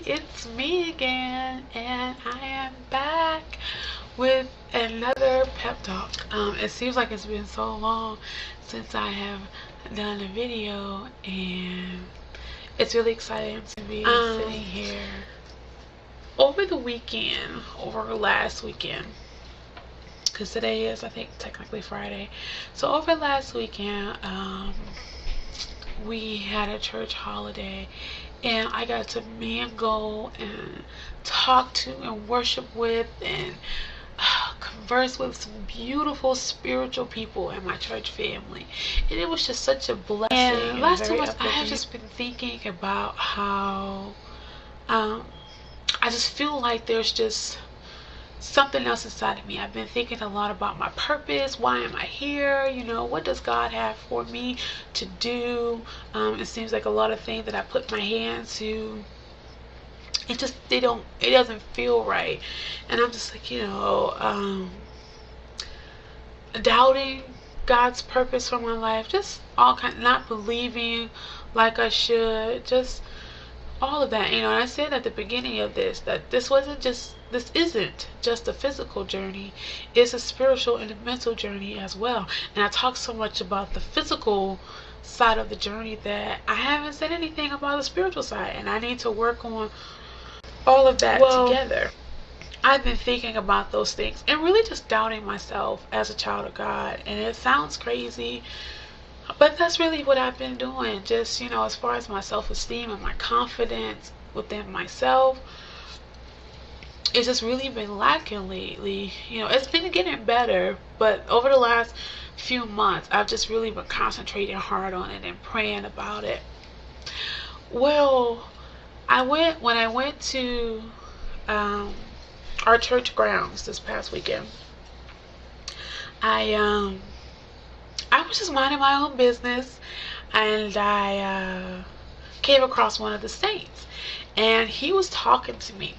it's me again, and I am back with another pep talk. It seems like it's been so long since I have done a video, and it's really exciting to be sitting here over the weekend, over last weekend, because today is, I think, technically Friday. So over last weekend, we had a church holiday, and I got to mingle and talk to and worship with and converse with some beautiful spiritual people in my church family, and it was just such a blessing. And last 2 months I have just been thinking about how I just feel like there's just something else inside of me. I've been thinking a lot about my purpose. Why am I here? You know, what does God have for me to do? It seems like a lot of things that I put my hand to, it doesn't feel right. And I'm just like, doubting God's purpose for my life, just not believing like I should, just all of that, and I said at the beginning of this that this isn't just a physical journey, it's a spiritual and a mental journey as well. And I talk so much about the physical side of the journey that I haven't said anything about the spiritual side, and I need to work on all of that together. I've been thinking about those things and really just doubting myself as a child of God, and it sounds crazy, but that's really what I've been doing. Just, as far as my self-esteem and my confidence within myself, it's just really been lacking lately. It's been getting better, but over the last few months, I've just really been concentrating hard on it and praying about it. Well, when I went to our church grounds this past weekend, I was just minding my own business, and I came across one of the saints, and he was talking to me.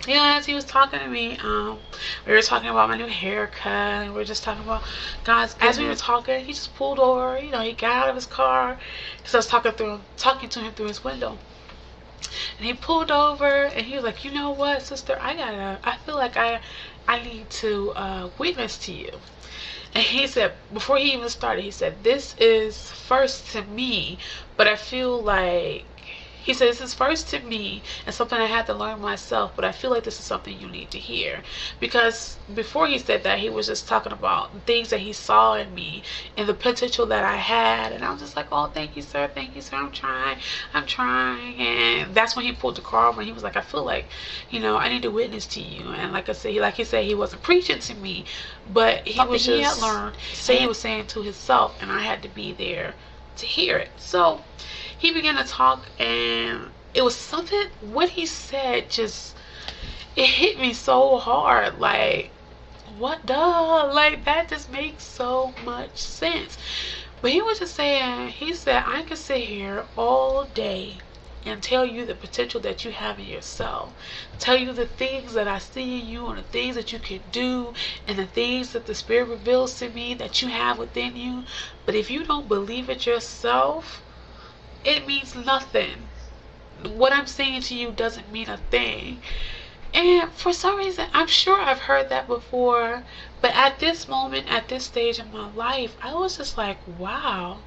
As he was talking to me, we were talking about my new haircut, and we were just talking about God's. As we were talking, he just pulled over. He got out of his car, because I was talking to him through his window. And he pulled over, and he was like, "You know what, sister? I feel like I need to witness to you." And he said, before he even started, he said, "This is first to me, but I feel like," he said, "this is first to me and something I had to learn myself, but I feel like this is something you need to hear." Because before he said that, he was just talking about things that he saw in me and the potential that I had. And I was just like, "Oh, thank you, sir. Thank you, sir. I'm trying. And that's when he pulled the car over, and he was like, "I feel like, I need to witness to you." And like I said, he said he wasn't preaching to me, but he had learned, he was saying to himself, and I had to be there to hear it. So he began to talk, and it was something, what he said, it hit me so hard. Like, what duh? Like, that just makes so much sense. But he was just saying, he said, "I can sit here all day and tell you the potential that you have in yourself, tell you the things that I see in you, and the things that you can do, and the things that the Spirit reveals to me that you have within you. But if you don't believe it yourself, it means nothing. What I'm saying to you doesn't mean a thing." And for some reason, I'm sure I've heard that before, but at this moment, at this stage in my life, I was just like, wow,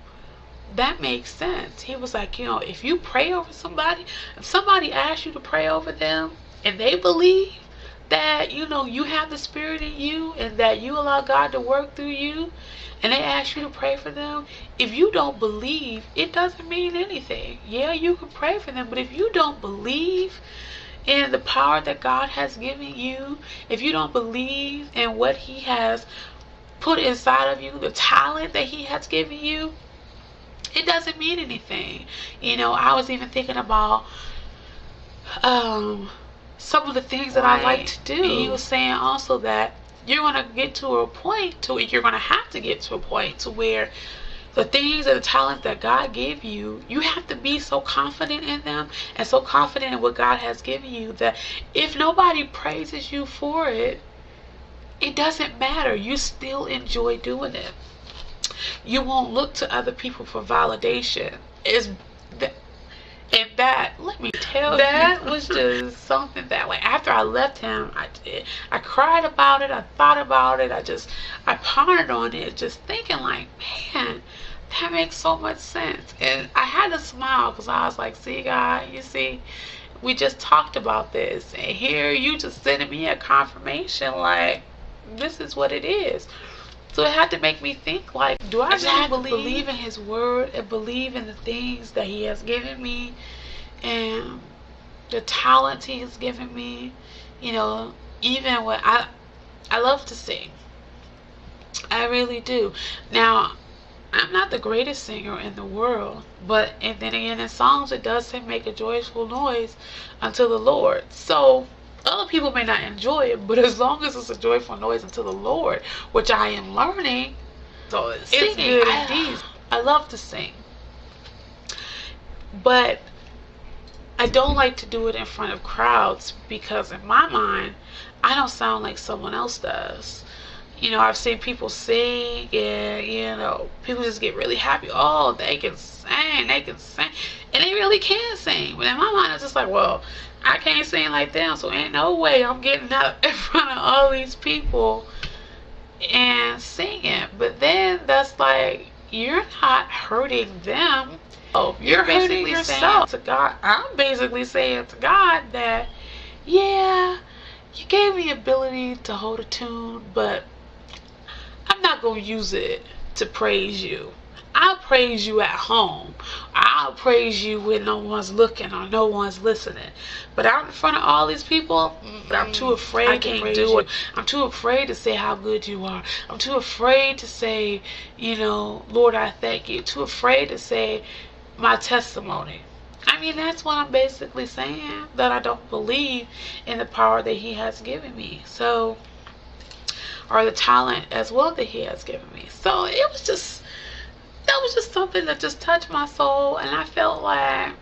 that makes sense. He was like, if you pray over somebody, if somebody asks you to pray over them, and they believe that, you have the Spirit in you, and that you allow God to work through you, and they ask you to pray for them, if you don't believe, it doesn't mean anything. Yeah, you can pray for them, but if you don't believe in the power that God has given you, if you don't believe in what He has put inside of you, the talent that He has given you, it doesn't mean anything. I was even thinking about some of the things that I like to do. He was saying also that you're going to get to a point you're going to have to get to a point to where the things and the talent that God gave you, you have to be so confident in them and so confident in what God has given you that if nobody praises you for it, it doesn't matter. You still enjoy doing it. You won't look to other people for validation. And that, let me tell that was just something that, like, after I left him, I cried about it, I thought about it, I pondered on it, just thinking like, man, that makes so much sense. And I had to smile because I was like, see, God, you see, we just talked about this, and here you just sending me a confirmation like this is what it is. So it had to make me think, like, do I really believe in his word and believe in the things that he has given me and the talents he has given me? You know, even when I love to sing. I really do. Now, I'm not the greatest singer in the world, but and then again, in songs it does say make a joyful noise unto the Lord. So other people may not enjoy it, but as long as it's a joyful noise unto the Lord, which I am learning, so it's good indeed. I love to sing, but I don't like to do it in front of crowds because in my mind, I don't sound like someone else does. You know, I've seen people sing and, you know, people just get really happy. Oh, they can sing. And they really can sing. But in my mind, it's just like, well, I can't sing like them, so ain't no way I'm getting up in front of all these people and singing. But then that's like, you're not hurting them. Oh, you're hurting yourself. To God, I'm basically saying to God that, yeah, you gave me the ability to hold a tune, but I'm not going to use it to praise you. I'll praise you at home. I'll praise you when no one's looking or no one's listening. But out in front of all these people, I'm too afraid. I can't do it. I'm too afraid to say how good you are. I'm too afraid to say, you know, Lord, I thank you. Too afraid to say my testimony. I mean, that's what I'm basically saying, that I don't believe in the power that he has given me. So, or the talent as well that he has given me. So it was just, that was just something that just touched my soul, and I felt like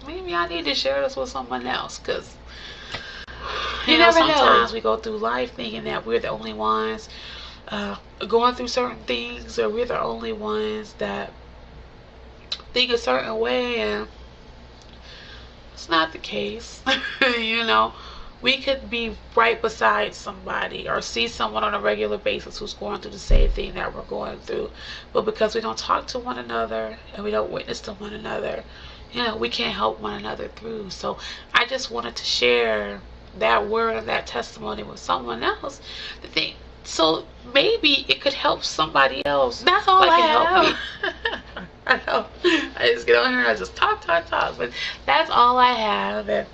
maybe I need to share this with someone else, because you know, sometimes we go through life thinking that we're the only ones going through certain things, or we're the only ones that think a certain way, and it's not the case. You know, we could be right beside somebody or see someone on a regular basis who's going through the same thing that we're going through, but because we don't talk to one another and we don't witness to one another, you know, we can't help one another through. So I just wanted to share that word and that testimony with someone else to think, so maybe it could help somebody else. That's all like I have. I know. I just get on here and I just talk, but that's all I have. And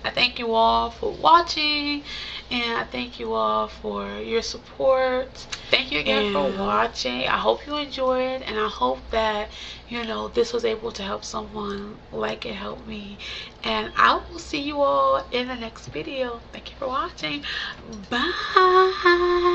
I thank you all for watching, and I thank you all for your support. Thank you again for watching. I hope you enjoyed, and I hope that, you know, this was able to help someone like it helped me. And I will see you all in the next video. Thank you for watching. Bye.